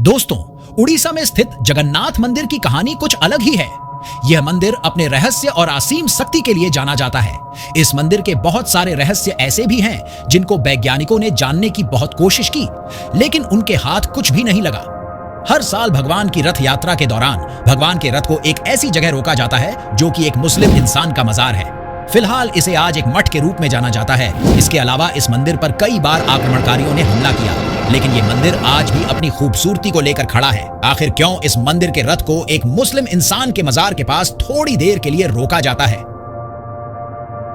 दोस्तों, उड़ीसा में स्थित जगन्नाथ मंदिर की कहानी कुछ अलग ही है। यह मंदिर अपने रहस्य और असीम शक्ति के लिए जाना जाता है। इस मंदिर के बहुत सारे रहस्य ऐसे भी हैं जिनको वैज्ञानिकों ने जानने की बहुत कोशिश की, लेकिन उनके हाथ कुछ भी नहीं लगा। हर साल भगवान की रथ यात्रा के दौरान भगवान के रथ को एक ऐसी जगह रोका जाता है जो कि एक मुस्लिम इंसान का मजार है। फिलहाल इसे आज एक मठ के रूप में जाना जाता है। इसके अलावा इस मंदिर पर कई बार आक्रमणकारियों ने हमला किया, लेकिन ये मंदिर आज भी अपनी खूबसूरती को लेकर खड़ा है। आखिर क्यों इस मंदिर के रथ को एक मुस्लिम इंसान के मजार के पास थोड़ी देर के लिए रोका जाता है?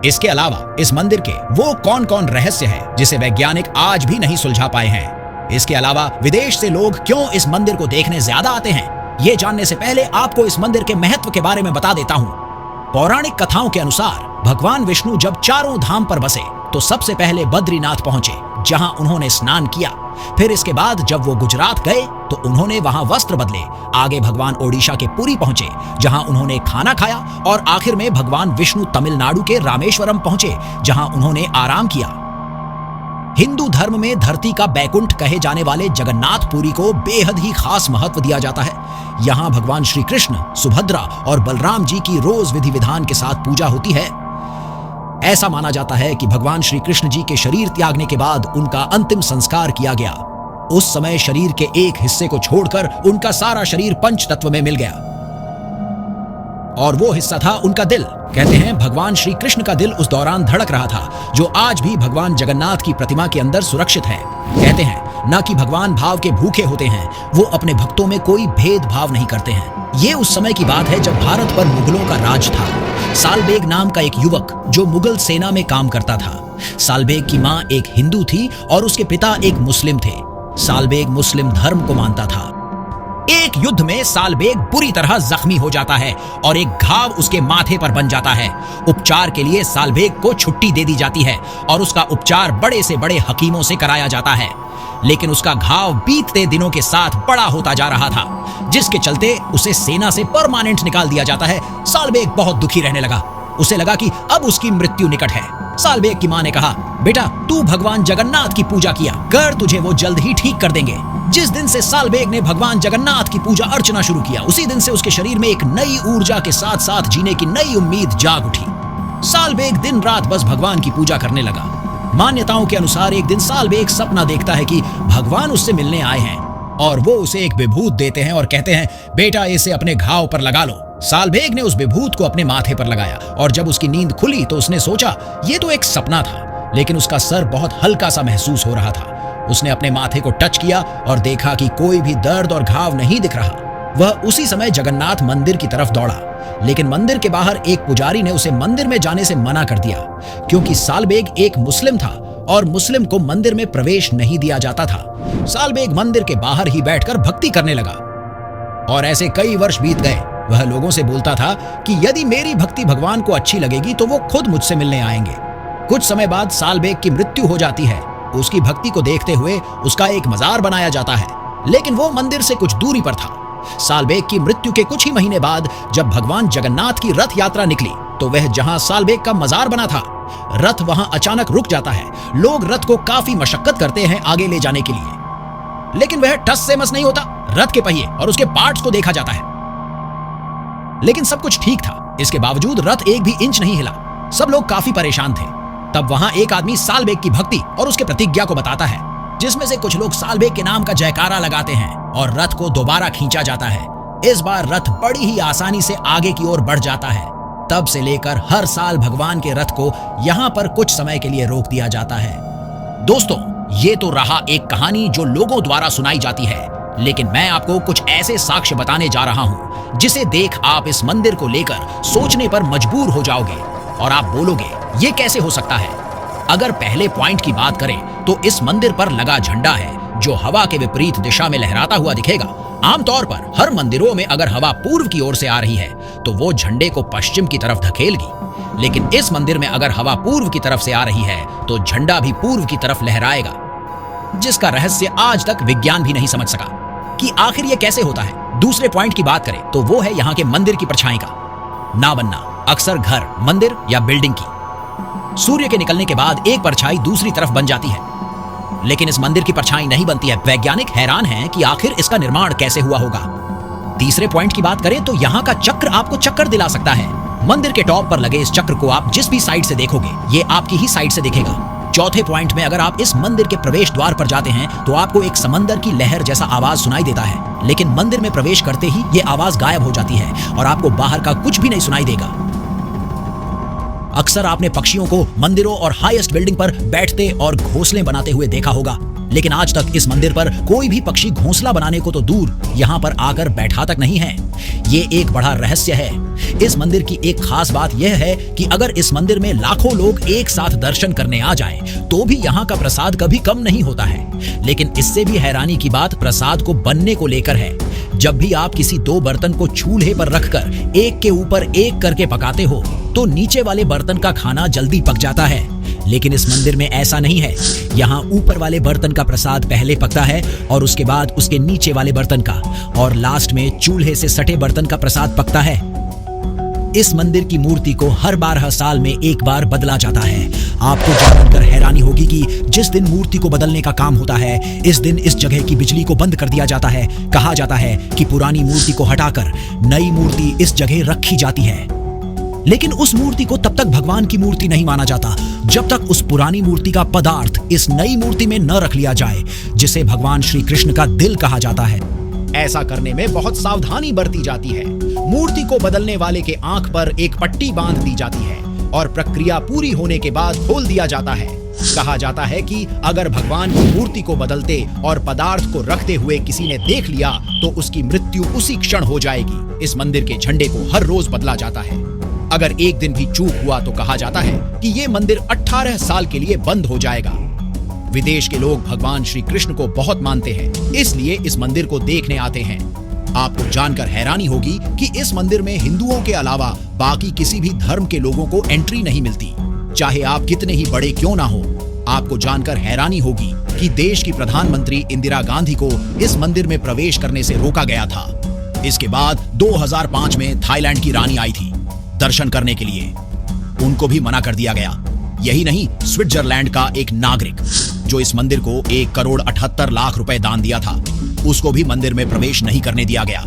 इसके अलावा इस मंदिर के वो कौन कौन रहस्य है जिसे वैज्ञानिक आज भी नहीं सुलझा पाए हैं? इसके अलावा विदेश से लोग क्यों इस मंदिर को देखने ज्यादा आते हैं? ये जानने से पहले आपको इस मंदिर के महत्व के बारे में बता देता हूँ। पौराणिक कथाओं के अनुसार भगवान विष्णु जब चारों धाम पर बसे तो सबसे पहले बद्रीनाथ पहुंचे, जहां उन्होंने स्नान किया। फिर इसके बाद जब वो गुजरात गए तो उन्होंने वहां वस्त्र बदले। आगे भगवान ओडिशा के पुरी पहुंचे, जहां उन्होंने खाना खाया, और आखिर में भगवान विष्णु तमिलनाडु के रामेश्वरम पहुंचे, जहां उन्होंने आराम किया। हिंदू धर्म में धरती का बैकुंठ कहे जाने वाले जगन्नाथपुरी को बेहद ही खास महत्व दिया जाता है। यहाँ भगवान श्री कृष्ण, सुभद्रा और बलराम जी की रोज विधि विधान के साथ पूजा होती है। ऐसा माना जाता है कि भगवान श्री कृष्ण जी के शरीर त्यागने के बाद उनका अंतिम संस्कार किया गया। उस समय शरीर के एक हिस्से को छोड़कर उनका सारा शरीर पंच तत्व में मिल गया, और वो हिस्सा था उनका दिल। कहते हैं भगवान श्री कृष्ण का दिल उस दौरान धड़क रहा था, जो आज भी भगवान जगन्नाथ की प्रतिमा के अंदर सुरक्षित है। कहते हैं न कि भगवान भाव के भूखे होते हैं, वो अपने भक्तों में कोई भेदभाव नहीं करते हैं। ये उस समय की बात है जब भारत पर मुगलों का राज था। सालबेग नाम का एक युवक जो मुगल सेना में काम करता था। सालबेग की माँ एक हिंदू थी और उसके पिता एक मुस्लिम थे। सालबेग मुस्लिम धर्म को मानता था। एक युद्ध में सालबेग बुरी तरह जख्मी हो जाता है और एक घाव उसके माथे पर बन जाता है। उपचार के लिए सालबेग को छुट्टी दे दी जाती है और उसका उपचार बड़े से बड़े हकीमों से कराया जाता है, लेकिन उसका घाव बीतते दिनों के साथ बड़ा होता जा रहा था, जिसके चलते उसे सेना से परमानेंट निकाल दिया जाता है। सालबेग बहुत दुखी रहने लगा। उसे लगा कि अब उसकी मृत्यु निकट है। सालबेग की मां ने कहा, बेटा तू भगवान जगन्नाथ की पूजा किया कर, तुझे वो जल्द ही ठीक कर देंगे। जिस दिन से सालबेग ने भगवान जगन्नाथ की पूजा अर्चना शुरू किया, उसी दिन से उसके शरीर में एक नई ऊर्जा के साथ साथ जीने की नई उम्मीद जाग उठी। सालबेग दिन रात बस भगवान की पूजा करने लगा। मान्यताओं के अनुसार एक दिन सालबेग सपना देखता है कि भगवान उससे मिलने आए हैं और वो उसे एक विभूत देते हैं और कहते हैं, बेटा इसे अपने घाव पर लगा लो। सालबेग ने उस विभूत को अपने माथे पर लगाया और जब उसकी नींद खुली तो उसने सोचा ये तो एक सपना था, लेकिन उसका सर बहुत हल्का सा महसूस हो रहा था। उसने अपने माथे को टच किया और देखा कि कोई भी दर्द और घाव नहीं दिख रहा। वह उसी समय जगन्नाथ मंदिर की तरफ दौड़ा, लेकिन मंदिर के बाहर एक पुजारी ने उसे मंदिर में जाने से मना कर दिया, क्योंकि सालबेग एक मुस्लिम था और मुस्लिम को मंदिर में प्रवेश नहीं दिया जाता था। सालबेग मंदिर के बाहर ही बैठकर भक्ति करने लगा और ऐसे कई वर्ष बीत गए। वह लोगों से बोलता था कि यदि मेरी भक्ति भगवान को अच्छी लगेगी तो वो खुद मुझसे मिलने आएंगे। कुछ समय बाद सालबेग की मृत्यु हो जाती है। उसकी भक्ति को देखते हुए उसका एक मजार बनाया जाता है, लेकिन वो मंदिर से कुछ दूरी पर था। सालबेग की मृत्यु के कुछ ही महीने बाद जब भगवान जगन्नाथ की रथ यात्रा निकली तो वह जहां सालबेग का मजार बना था, रथ वहां अचानक रुक जाता है। लोग रथ को काफी मशक्कत करते हैं आगे ले जाने के लिए, लेकिन वह टस से मस नहीं होता। रथ के पहिए और उसके पार्ट्स को देखा जाता है, लेकिन सब कुछ ठीक था। इसके बावजूद रथ एक भी इंच नहीं हिला। सब लोग काफी परेशान थे। तब वहां एक आदमी सालबेग की भक्ति और उसके प्रतिज्ञा को बताता है, जिसमें से कुछ लोग सालबेग के नाम का जयकारा लगाते हैं और रथ को दोबारा खींचा जाता है। इस बार रथ बड़ी ही आसानी से आगे की ओर बढ़ जाता है। तब से लेकर हर साल भगवान के रथ को यहाँ पर कुछ समय के लिए रोक दिया जाता है। दोस्तों, ये तो रहा एक कहानी जो लोगों द्वारा सुनाई जाती है, लेकिन मैं आपको कुछ ऐसे साक्ष्य बताने जा रहा हूँ जिसे देख आप इस मंदिर को लेकर सोचने पर मजबूर हो जाओगे और आप बोलोगे ये कैसे हो सकता है। अगर पहले पॉइंट की बात करें तो इस मंदिर पर लगा झंडा है जो हवा के विपरीत दिशा में लहराता हुआ दिखेगा। आमतौर पर हर मंदिरों में अगर हवा पूर्व की ओर से आ रही है तो वो झंडे को पश्चिम की तरफ धकेलगी, लेकिन इस मंदिर में अगर हवा पूर्व की तरफ से आ रही है तो झंडा भी पूर्व की तरफ लहराएगा, जिसका रहस्य आज तक विज्ञान भी नहीं समझ सका कि आखिर ये कैसे होता है। दूसरे पॉइंट की बात करें तो वो है यहाँ के मंदिर की परछाई का ना बनना। अक्सर घर, मंदिर या बिल्डिंग की सूर्य के निकलने के बाद एक परछाई दूसरी तरफ बन जाती है। लेकिन इस मंदिर की परछाई नहीं बनती है। वैज्ञानिक हैरान हैं कि आखिर इसका निर्माण कैसे हुआ होगा। तीसरे पॉइंट की बात करें तो यहाँ का चक्र आपको चक्कर दिला सकता है। मंदिर के टॉप पर लगे इस चक्र को आप जिस भी साइड से देखोगे, ये आपकी ही साइड से दिखेगा। चौथे पॉइंट में अगर आप इस मंदिर के प्रवेश द्वार पर जाते हैं तो आपको एक समंदर की लहर जैसा आवाज सुनाई देता है, लेकिन मंदिर में प्रवेश करते ही ये आवाज गायब हो जाती है और आपको बाहर का कुछ भी नहीं सुनाई देगा। अक्सर आपने पक्षियों को मंदिरों और हाईएस्ट बिल्डिंग पर बैठते और घोंसले बनाते हुए देखा होगा, लेकिन आज तक इस मंदिर पर कोई भी पक्षी घोंसला बनाने को तो दूर यहाँ पर आकर बैठा तक नहीं है। ये एक बड़ा रहस्य है। इस मंदिर की एक खास बात यह है कि अगर इस मंदिर में लाखों लोग एक साथ दर्शन करने आ जाएं, तो भी यहाँ का प्रसाद कभी कम नहीं होता है। लेकिन इससे भी हैरानी की बात प्रसाद को बनने को लेकर है। जब भी आप किसी दो बर्तन को चूल्हे पर रखकर एक के ऊपर एक करके पकाते हो तो नीचे वाले बर्तन का खाना जल्दी पक जाता है, लेकिन इस मंदिर में ऐसा नहीं है। यहाँ ऊपर वाले बर्तन का प्रसाद पहले पकता है और उसके बाद उसके नीचे वाले बर्तन का, और लास्ट में चूल्हे से सटे बर्तन का प्रसाद पकता है। इस मंदिर की मूर्ति को हर 12 साल में एक बार बदला जाता है। आपको जानकर हैरानी होगी कि जिस दिन मूर्ति को बदलने का काम होता है, इस दिन इस जगह की बिजली को बंद कर दिया जाता है। कहा जाता है कि पुरानी मूर्ति को हटाकर नई मूर्ति इस जगह रखी जाती है, लेकिन उस मूर्ति को तब तक भगवान की मूर्ति नहीं माना जाता जब तक उस पुरानी मूर्ति का पदार्थ इस नई मूर्ति में न रख लिया जाए, जिसे भगवान श्री कृष्ण का दिल कहा जाता है। ऐसा करने में बहुत सावधानी बरती जाती है। मूर्ति को बदलने वाले के आंख पर एक पट्टी बांध दी जाती है और प्रक्रिया पूरी होने के बाद खोल दिया जाता है। कहा जाता है कि अगर भगवान की मूर्ति को बदलते और पदार्थ को रखते हुए किसी ने देख लिया तो उसकी मृत्यु उसी क्षण हो जाएगी। इस मंदिर के झंडे को हर रोज बदला जाता है। अगर एक दिन भी चूक हुआ तो कहा जाता है कि ये मंदिर 18 साल के लिए बंद हो जाएगा। विदेश के लोग भगवान श्री कृष्ण को बहुत मानते हैं, इसलिए इस मंदिर को देखने आते हैं। आपको जानकर हैरानी होगी कि इस मंदिर में हिंदुओं के अलावा बाकी किसी भी धर्म के लोगों को एंट्री नहीं मिलती, चाहे आप कितने ही बड़े क्यों ना हो। आपको जानकर हैरानी होगी कि देश की प्रधानमंत्री इंदिरा गांधी को इस मंदिर में प्रवेश करने से रोका गया था। इसके बाद 2005 में थाईलैंड की रानी आई थी दर्शन करने के लिए, उनको भी मना कर दिया गया। यही नहीं, स्विट्जरलैंड का एक नागरिक जो इस मंदिर को 1,78,00,000 रुपए दान दिया था, उसको भी मंदिर में प्रवेश नहीं करने दिया गया।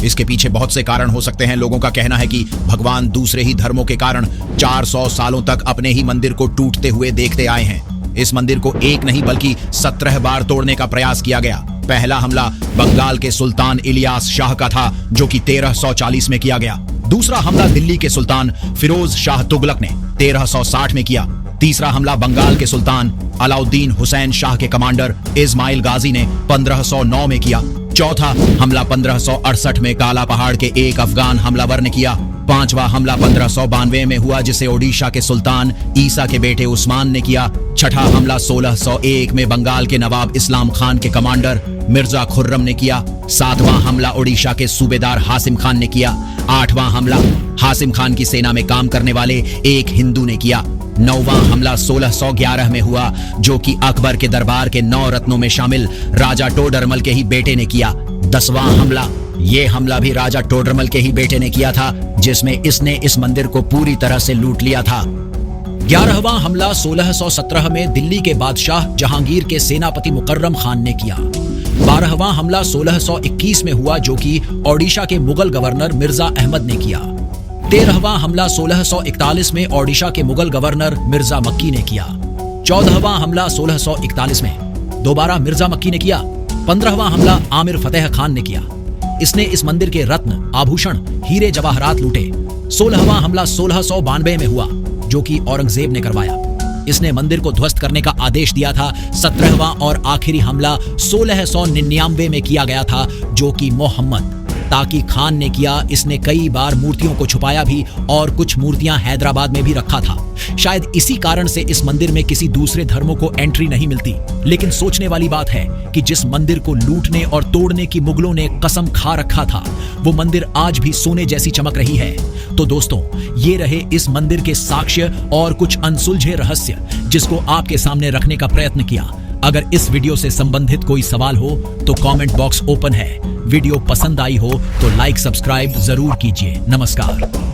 इसके पीछे बहुत से कारण हो सकते हैं। लोगों का कहना है कि भगवान दूसरे ही धर्मों के कारण 400 सालों तक अपने ही मंदिर को टूटते हुए देखते आए हैं। इस मंदिर को एक नहीं बल्कि 17 बार तोड़ने का प्रयास किया गया। पहला हमला बंगाल के सुल्तान इलियास शाह का था, जो कि 1340 में किया गया। दूसरा हमला दिल्ली के सुल्तान फिरोज शाह तुगलक ने 1360 में किया। तीसरा हमला बंगाल के सुल्तान अलाउद्दीन हुसैन शाह के कमांडर इस्माइल गाजी ने 1509 में किया। चौथा हमला 1568 में काला पहाड़ के एक अफगान हमलावर ने किया। पांचवा हमला 1592 में हुआ, जिसे ओडिशा के सुल्तान ईसा के बेटे उस्मान ने किया। छठा हमला 1601 में बंगाल के नवाब इस्लाम खान के कमांडर मिर्जा खुर्रम ने किया। सातवां हमला ओडिशा के सूबेदार हासिम खान ने किया। आठवां हमला हासिम खान की सेना में काम करने वाले एक हिंदू ने किया। नौवां हमला 1611 में हुआ, जो कि अकबर के दरबार के 9 रत्नों में शामिल राजा टोडरमल के ही बेटे ने किया। 10वां हमला, ये हमला भी राजा टोडरमल के ही बेटे ने किया था, जिसमें इसने इस मंदिर को पूरी तरह से लूट लिया था। 11वां हमला 1617 में दिल्ली के बादशाह जहांगीर के सेनापति मुकर्रम खान ने किया। 12वां हमला 1621 में हुआ, जो कि ओडिशा के मुगल गवर्नर मिर्जा अहमद ने किया। 13वां हमला 1641 में ओडिशा के मुगल गवर्नर मिर्जा मक्की ने किया। 14वां हमला 1641 में दोबारा मिर्जा मक्की ने किया। 15वां हमला आमिर फतेह खान ने किया। इसने इस मंदिर के रत्न, आभूषण, हीरे जवाहरात लूटे। 16वां हमला 1692 में हुआ, जो कि औरंगजेब ने करवाया। इसने मंदिर को ध्वस्त करने का आदेश दिया था। 17वां और आखिरी हमला 1699 में किया गया था, जो कि मोहम्मद ताकी खान ने किया। इसने कई बार मूर्तियों को छुपाया भी और कुछ मूर्तियां हैदराबाद में भी रखा था। शायद इसी कारण से इस मंदिर में किसी दूसरे धर्मों को एंट्री नहीं मिलती। लेकिन सोचने वाली बात है कि जिस मंदिर को लूटने और तोड़ने की मुगलों ने कसम खा रखा था, वो मंदिर आज भी सोने जैसी चमक रही है। तो दोस्तों, ये रहे इस मंदिर के साक्ष्य और कुछ अनसुलझे रहस्य, जिसको आपके सामने रखने का प्रयत्न किया। अगर इस वीडियो से संबंधित कोई सवाल हो तो कमेंट बॉक्स ओपन है। वीडियो पसंद आई हो तो लाइक, सब्सक्राइब जरूर कीजिए। नमस्कार।